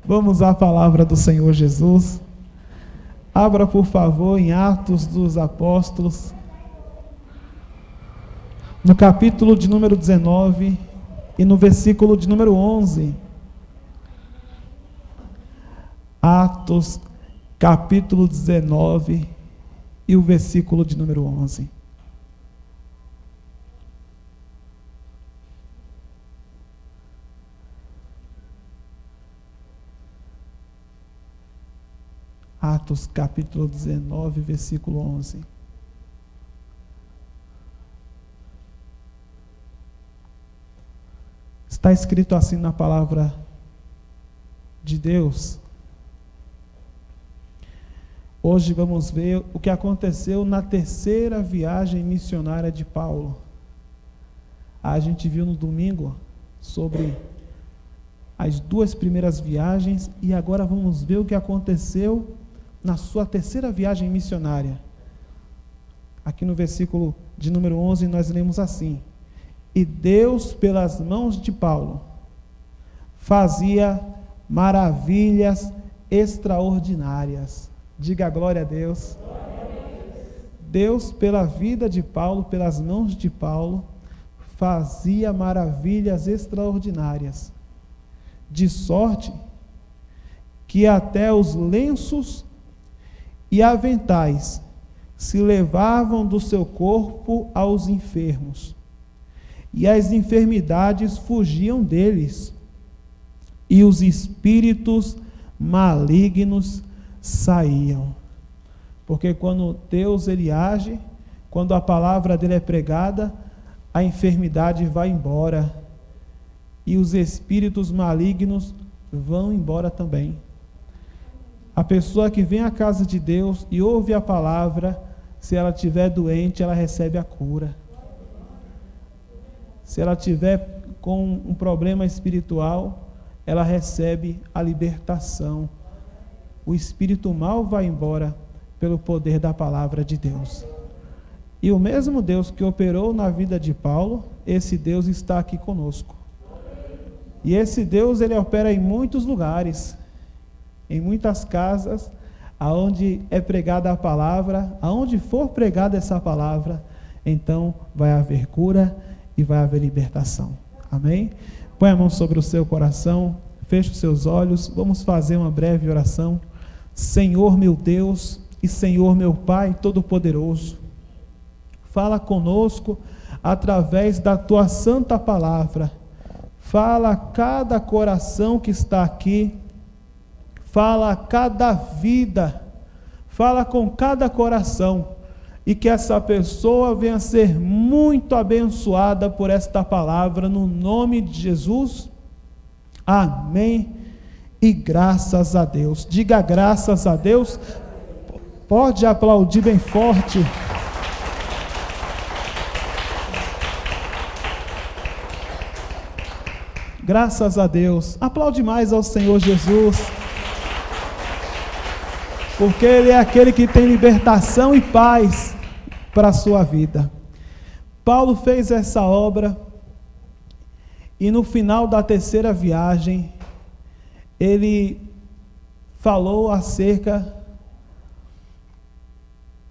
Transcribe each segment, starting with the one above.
Vamos à palavra do Senhor Jesus. Abra, por favor, em Atos dos Apóstolos, no capítulo de número 19 e no versículo de número 11. Atos, capítulo 19 e o versículo de número 11. Atos, capítulo 19, versículo 11. Está escrito assim na palavra de Deus. Hoje vamos ver o que aconteceu na terceira viagem missionária de Paulo. A gente viu no domingo sobre as duas primeiras viagens e agora vamos ver o que aconteceu na sua terceira viagem missionária. Aqui no versículo de número 11 nós lemos assim: E Deus, pelas mãos de Paulo, fazia maravilhas extraordinárias. Diga glória a Deus. Deus, pela vida de Paulo, pelas mãos de Paulo, fazia maravilhas extraordinárias, de sorte que até os lenços e aventais se levavam do seu corpo aos enfermos, e as enfermidades fugiam deles, e os espíritos malignos saíam. Porque quando Deus ele age, quando a palavra dele é pregada, a enfermidade vai embora, e os espíritos malignos vão embora também. A pessoa que vem à casa de Deus e ouve a palavra, se ela estiver doente, ela recebe a cura. Se ela estiver com um problema espiritual, ela recebe a libertação. O espírito mal vai embora pelo poder da palavra de Deus. E o mesmo Deus que operou na vida de Paulo, esse Deus está aqui conosco. E esse Deus, ele opera em muitos lugares, em muitas casas, aonde é pregada a palavra, aonde for pregada essa palavra, então vai haver cura e vai haver libertação. Amém? Põe a mão sobre o seu coração, feche os seus olhos, vamos fazer uma breve oração. Senhor meu Deus e Senhor meu Pai Todo-Poderoso, fala conosco através da Tua santa palavra. Fala a cada coração que está aqui, fala a cada vida, fala com cada coração, e que essa pessoa venha ser muito abençoada por esta palavra, no nome de Jesus. Amém e graças a Deus. Diga graças a Deus. Pode aplaudir bem forte. Graças a Deus. Aplaude mais ao Senhor Jesus, porque Ele é aquele que tem libertação e paz para a sua vida. Paulo fez essa obra e no final da terceira viagem, ele falou acerca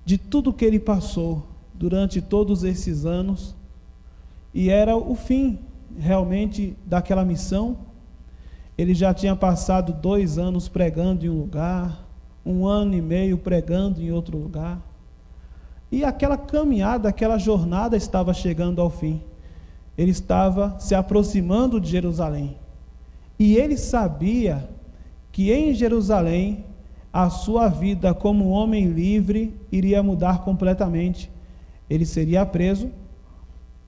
de tudo que ele passou durante todos esses anos, e era o fim realmente daquela missão. Ele já tinha passado 2 anos pregando em um lugar, 1 ano e meio pregando em outro lugar, e aquela caminhada, aquela jornada estava chegando ao fim. Ele estava se aproximando de Jerusalém, e ele sabia que em Jerusalém a sua vida como homem livre iria mudar completamente. Ele seria preso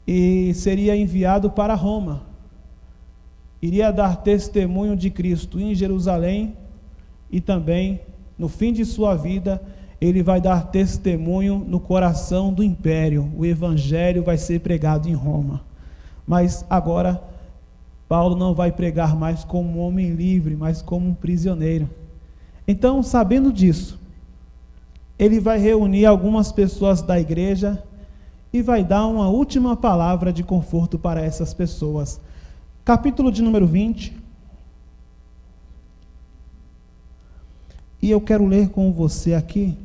e seria enviado para Roma, iria dar testemunho de Cristo em Jerusalém, e também no fim de sua vida ele vai dar testemunho no coração do império. O evangelho vai ser pregado em Roma. Mas agora Paulo não vai pregar mais como um homem livre, mas como um prisioneiro. Então, sabendo disso, ele vai reunir algumas pessoas da igreja e vai dar uma última palavra de conforto para essas pessoas. Capítulo de número 20. E eu quero ler com você aqui,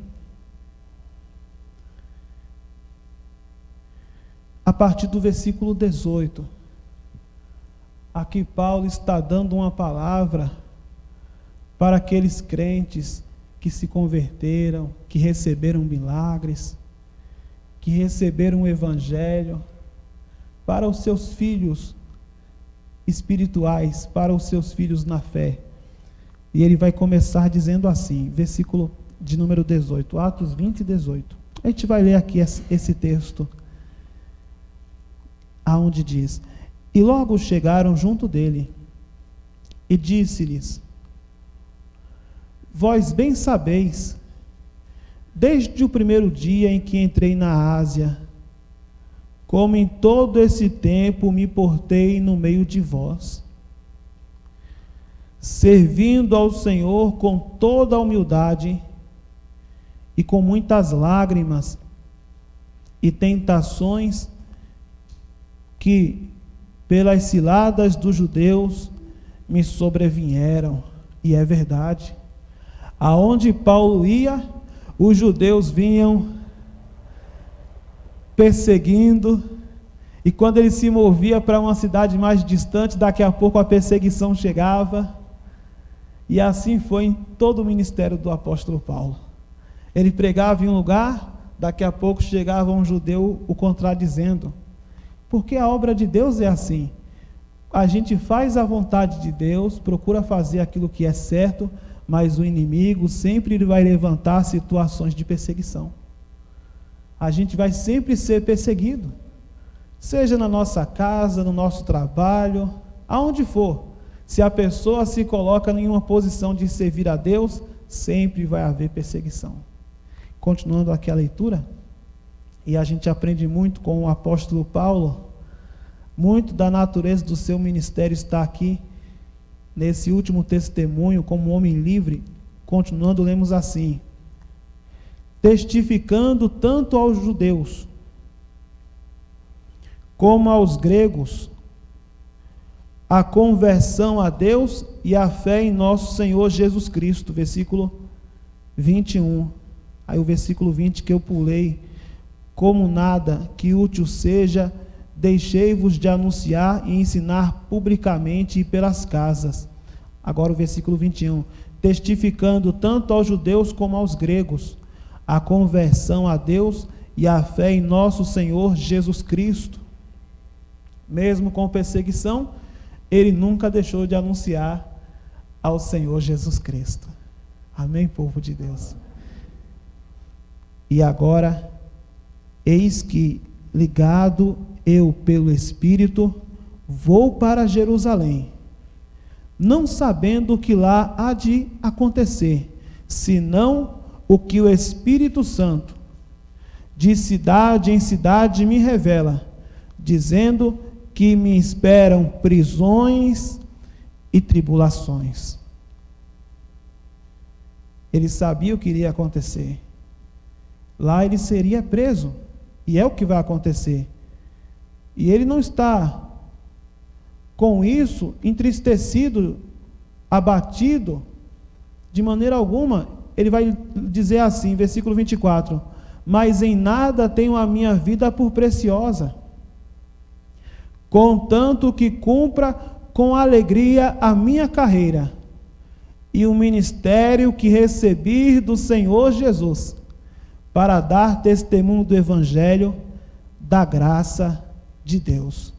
a partir do versículo 18. Aqui Paulo está dando uma palavra para aqueles crentes que se converteram, que receberam milagres, que receberam o Evangelho, para os seus filhos espirituais, para os seus filhos na fé. E ele vai começar dizendo assim, versículo de número 18, Atos 20, 18. A gente vai ler aqui esse texto, aonde diz: E logo chegaram junto dele, e disse-lhes: Vós bem sabeis, desde o primeiro dia em que entrei na Ásia, como em todo esse tempo me portei no meio de vós, servindo ao Senhor com toda a humildade e com muitas lágrimas e tentações que, pelas ciladas dos judeus, me sobrevieram. E é verdade. Aonde Paulo ia, os judeus vinham perseguindo, e quando ele se movia para uma cidade mais distante, daqui a pouco a perseguição chegava. E assim foi em todo o ministério do apóstolo Paulo. Ele pregava em um lugar, daqui a pouco chegava um judeu o contradizendo. Porque a obra de Deus é assim. A gente faz a vontade de Deus, procura fazer aquilo que é certo, mas o inimigo sempre vai levantar situações de perseguição. A gente vai sempre ser perseguido, seja na nossa casa, no nosso trabalho, aonde for. Se a pessoa se coloca em uma posição de servir a Deus, sempre vai haver perseguição. Continuando aqui a leitura, e a gente aprende muito com o apóstolo Paulo, muito da natureza do seu ministério está aqui, nesse último testemunho, como homem livre. Continuando, lemos assim: testificando tanto aos judeus, como aos gregos, a conversão a Deus e a fé em nosso Senhor Jesus Cristo. Versículo 21. Aí o versículo 20 que eu pulei: como nada que útil seja, deixei-vos de anunciar e ensinar publicamente e pelas casas. Agora o versículo 21. Testificando tanto aos judeus como aos gregos, a conversão a Deus e a fé em nosso Senhor Jesus Cristo. Mesmo com perseguição, ele nunca deixou de anunciar ao Senhor Jesus Cristo. Amém, povo de Deus? E agora, eis que, ligado eu pelo Espírito, vou para Jerusalém, não sabendo o que lá há de acontecer, senão o que o Espírito Santo, de cidade em cidade, me revela, dizendo que me esperam prisões e tribulações. Ele sabia o que iria acontecer. Lá ele seria preso, e é o que vai acontecer. E ele não está com isso entristecido, abatido, de maneira alguma. Ele vai dizer assim, versículo 24: mas em nada tenho a minha vida por preciosa, contanto que cumpra com alegria a minha carreira e o ministério que recebi do Senhor Jesus, para dar testemunho do Evangelho da graça de Deus.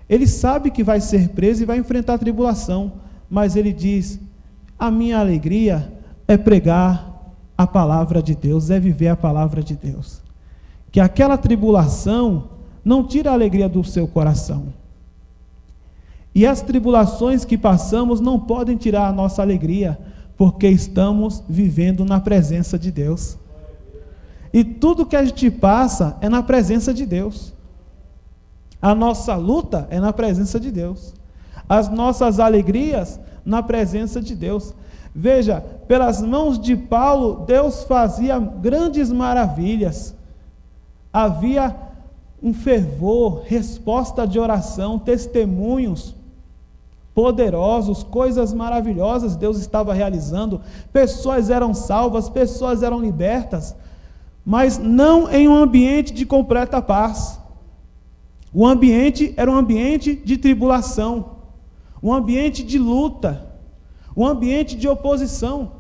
Ele sabe que vai ser preso e vai enfrentar a tribulação, mas ele diz: a minha alegria é pregar a palavra de Deus, é viver a palavra de Deus. Que aquela tribulação não tira a alegria do seu coração. E as tribulações que passamos não podem tirar a nossa alegria, porque estamos vivendo na presença de Deus. E tudo que a gente passa é na presença de Deus. A nossa luta é na presença de Deus. As nossas alegrias na presença de Deus. Veja, pelas mãos de Paulo, Deus fazia grandes maravilhas. Havia um fervor, resposta de oração, testemunhos. poderosos, coisas maravilhosas Deus estava realizando, pessoas eram salvas, pessoas eram libertas, mas não em um ambiente de completa paz. O ambiente era um ambiente de tribulação, um ambiente de luta, um ambiente de oposição.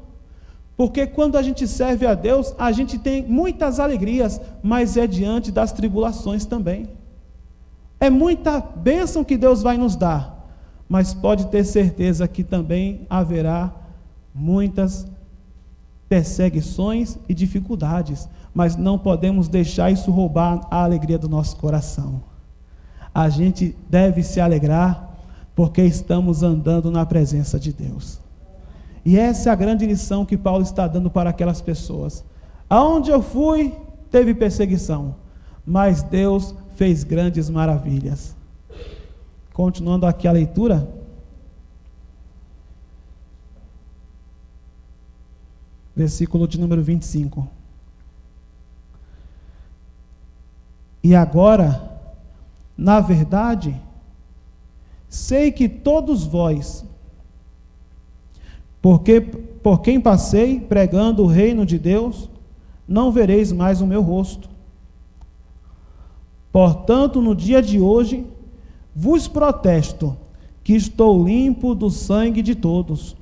Porque quando a gente serve a Deus, a gente tem muitas alegrias, mas é diante das tribulações também. É muita bênção que Deus vai nos dar, mas pode ter certeza que também haverá muitas perseguições e dificuldades, mas não podemos deixar isso roubar a alegria do nosso coração. A gente deve se alegrar porque estamos andando na presença de Deus. E essa é a grande lição que Paulo está dando para aquelas pessoas. Aonde eu fui, teve perseguição, mas Deus fez grandes maravilhas. Continuando aqui a leitura. Versículo de número 25. E agora, na verdade, sei que todos vós, por quem passei pregando o reino de Deus, não vereis mais o meu rosto. Portanto, no dia de hoje, vos protesto que estou limpo do sangue de todos.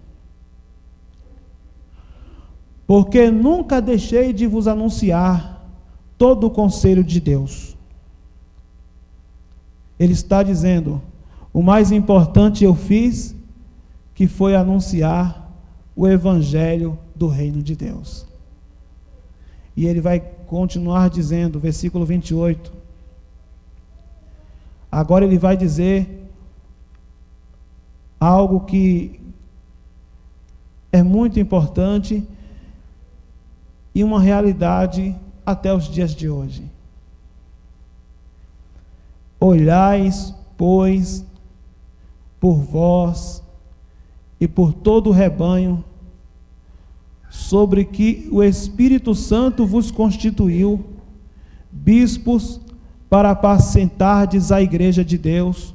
Porque nunca deixei de vos anunciar todo o conselho de Deus. Ele está dizendo, o mais importante eu fiz, que foi anunciar o evangelho do reino de Deus. E ele vai continuar dizendo, versículo 28, agora ele vai dizer algo que é muito importante e uma realidade até os dias de hoje. Olhais, pois, por vós e por todo o rebanho, sobre que o Espírito Santo vos constituiu, bispos, para apacentardes a igreja de Deus,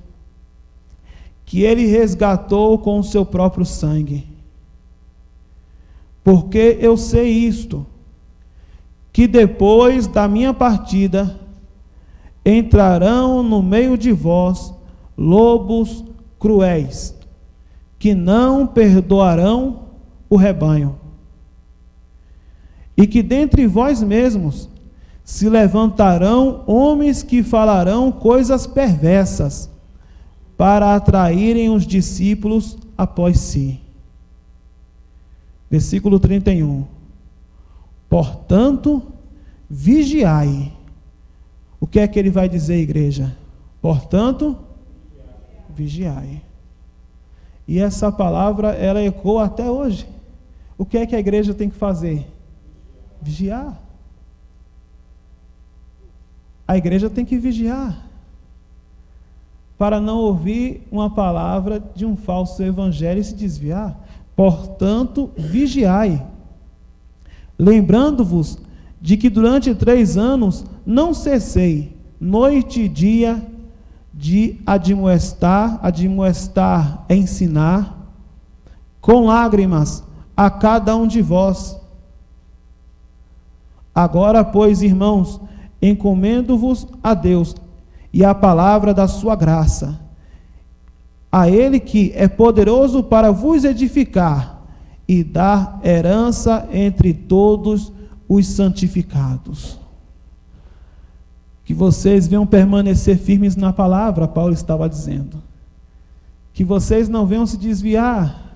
que ele resgatou com o seu próprio sangue. Porque eu sei isto, que depois da minha partida, entrarão no meio de vós lobos cruéis, que não perdoarão o rebanho. E que dentre vós mesmos se levantarão homens que falarão coisas perversas, para atraírem os discípulos após si. Versículo 31. Portanto, vigiai. O que é que ele vai dizer, igreja? Portanto, vigiai. E essa palavra, ela ecoa até hoje. O que é que a igreja tem que fazer? Vigiar. A igreja tem que vigiar, para não ouvir uma palavra de um falso evangelho e se desviar. Portanto, vigiai, lembrando-vos de que durante 3 anos não cessei, noite e dia, de admoestar, ensinar, com lágrimas a cada um de vós. Agora, pois, irmãos, encomendo-vos a Deus e à palavra da sua graça, a Ele que é poderoso para vos edificar e dar herança entre todos os santificados. Que vocês venham permanecer firmes na palavra, Paulo estava dizendo. Que vocês não venham se desviar.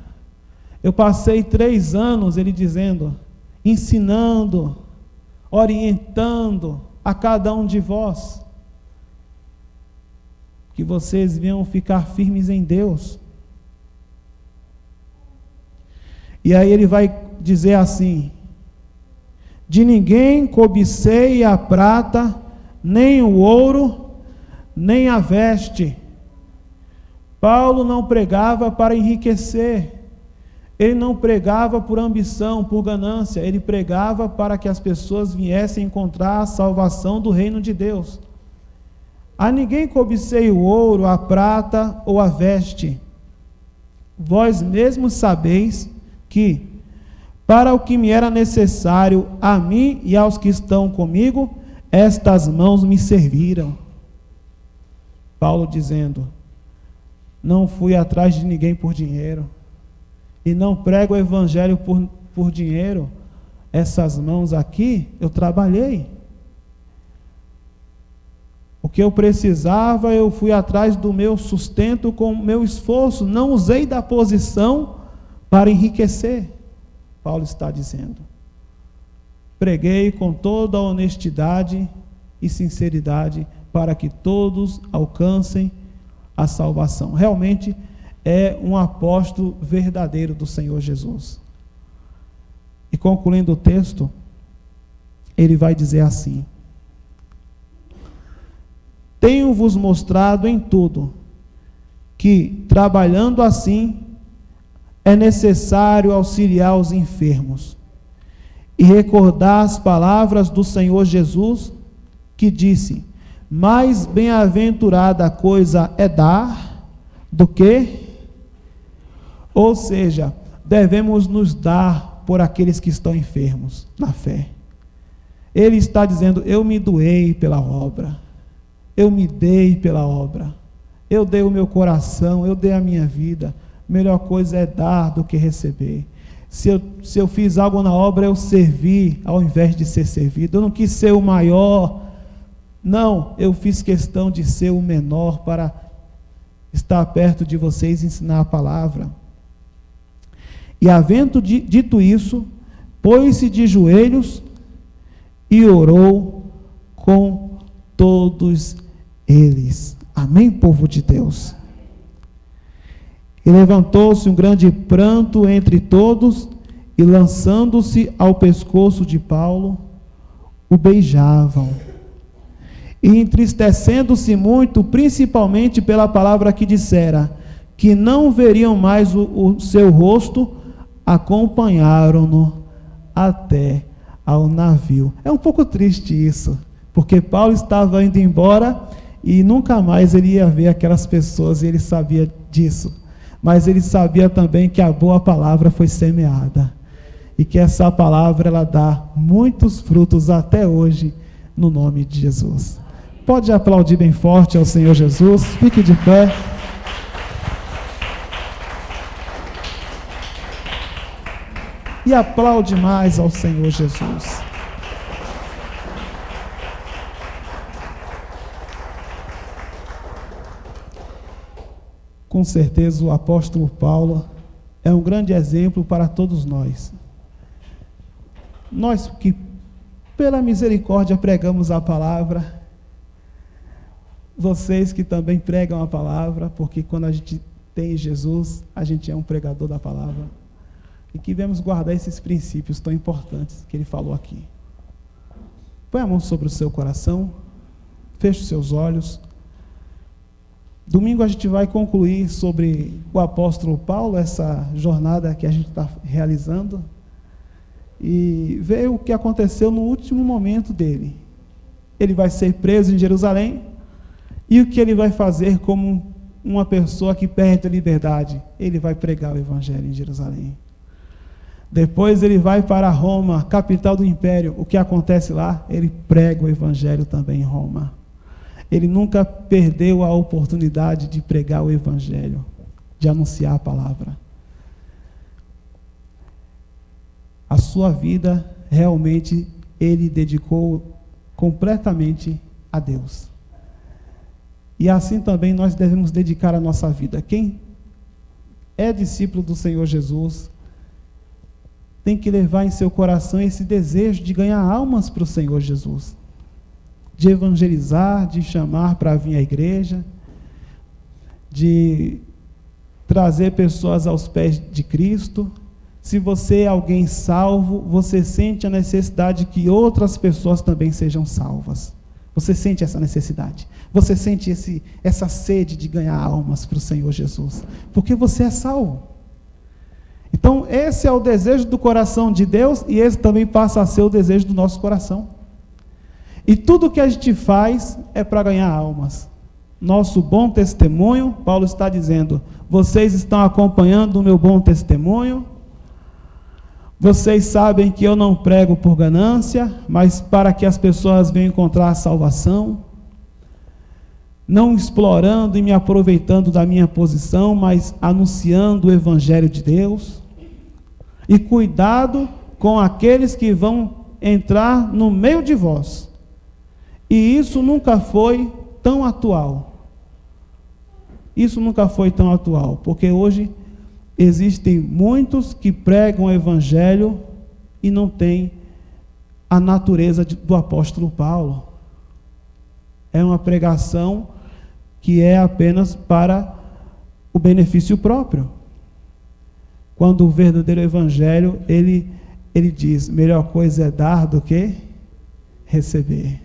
Eu passei 3 anos, ele dizendo, ensinando, orientando a cada um de vós. Que vocês venham ficar firmes em Deus. E aí ele vai dizer assim: de ninguém cobicei a prata, nem o ouro, nem a veste. Paulo não pregava para enriquecer. Ele não pregava por ambição, por ganância. Ele pregava para que as pessoas viessem encontrar a salvação do reino de Deus. A ninguém cobicei o ouro, a prata ou a veste. vós mesmos sabeis que, para o que me era necessário, a mim e aos que estão comigo, estas mãos me serviram. Paulo dizendo: não fui atrás de ninguém por dinheiro, e não prego o evangelho por dinheiro. Essas mãos aqui, eu trabalhei. O que eu precisava, eu fui atrás do meu sustento com o meu esforço, não usei da posição para enriquecer. Paulo está dizendo: preguei com toda a honestidade e sinceridade para que todos alcancem a salvação. Realmente é um apóstolo verdadeiro do Senhor Jesus. E concluindo o texto, ele vai dizer assim: tenho-vos mostrado em tudo que, trabalhando assim, é necessário auxiliar os enfermos e recordar as palavras do Senhor Jesus, que disse: mais bem-aventurada coisa é dar do que... Ou seja, devemos nos dar por aqueles que estão enfermos na fé. Ele está dizendo: eu me doei pela obra, eu me dei pela obra, eu dei o meu coração, eu dei a minha vida. Melhor coisa é dar do que receber. Se eu fiz algo na obra, eu servi ao invés de ser servido. Eu não quis ser o maior, não, eu fiz questão de ser o menor para estar perto de vocês e ensinar a palavra. E havendo dito isso, pôs-se de joelhos e orou com todos eles. Amém, povo de Deus? E levantou-se um grande pranto entre todos, e lançando-se ao pescoço de Paulo, o beijavam. E entristecendo-se muito, principalmente pela palavra que dissera, que não veriam mais o seu rosto, acompanharam-no até ao navio. É um pouco triste isso, porque Paulo estava indo embora e nunca mais ele ia ver aquelas pessoas, e ele sabia disso. Mas ele sabia também que a boa palavra foi semeada, e que essa palavra ela dá muitos frutos até hoje, no nome de Jesus. Pode aplaudir bem forte ao Senhor Jesus, fique de pé. E aplaude mais ao Senhor Jesus. Com certeza o apóstolo Paulo é um grande exemplo para todos nós. Nós que pela misericórdia pregamos a palavra, vocês que também pregam a palavra, porque quando a gente tem Jesus, a gente é um pregador da palavra. E que devemos guardar esses princípios tão importantes que ele falou aqui. Põe a mão sobre o seu coração, feche os seus olhos. Domingo a gente vai concluir sobre o apóstolo Paulo, essa jornada que a gente está realizando, e ver o que aconteceu no último momento dele. Ele vai ser preso em Jerusalém, e o que ele vai fazer como uma pessoa que perde a liberdade? Ele vai pregar o evangelho em Jerusalém. Depois ele vai para Roma, capital do império. O que acontece lá? Ele prega o evangelho também em Roma. Ele nunca perdeu a oportunidade de pregar o evangelho, de anunciar a palavra. A sua vida, realmente, ele dedicou completamente a Deus. E assim também nós devemos dedicar a nossa vida. Quem é discípulo do Senhor Jesus tem que levar em seu coração esse desejo de ganhar almas para o Senhor Jesus, de evangelizar, de chamar para vir à igreja, de trazer pessoas aos pés de Cristo. Se você é alguém salvo, você sente a necessidade que outras pessoas também sejam salvas. Você sente essa necessidade. Você sente essa sede de ganhar almas para o Senhor Jesus, porque você é salvo. Então, esse é o desejo do coração de Deus, e esse também passa a ser o desejo do nosso coração. E tudo que a gente faz é para ganhar almas. nosso bom testemunho. Paulo está dizendo: vocês estão acompanhando o meu bom testemunho. Vocês sabem que eu não prego por ganância, mas para que as pessoas venham encontrar a salvação. Não explorando e me aproveitando da minha posição, mas anunciando o Evangelho de Deus. E cuidado com aqueles que vão entrar no meio de vós. E isso nunca foi tão atual. Isso nunca foi tão atual, porque hoje existem muitos que pregam o Evangelho e não têm a natureza do apóstolo Paulo. É uma pregação que é apenas para o benefício próprio. Quando o verdadeiro Evangelho, ele diz: melhor coisa é dar do que receber.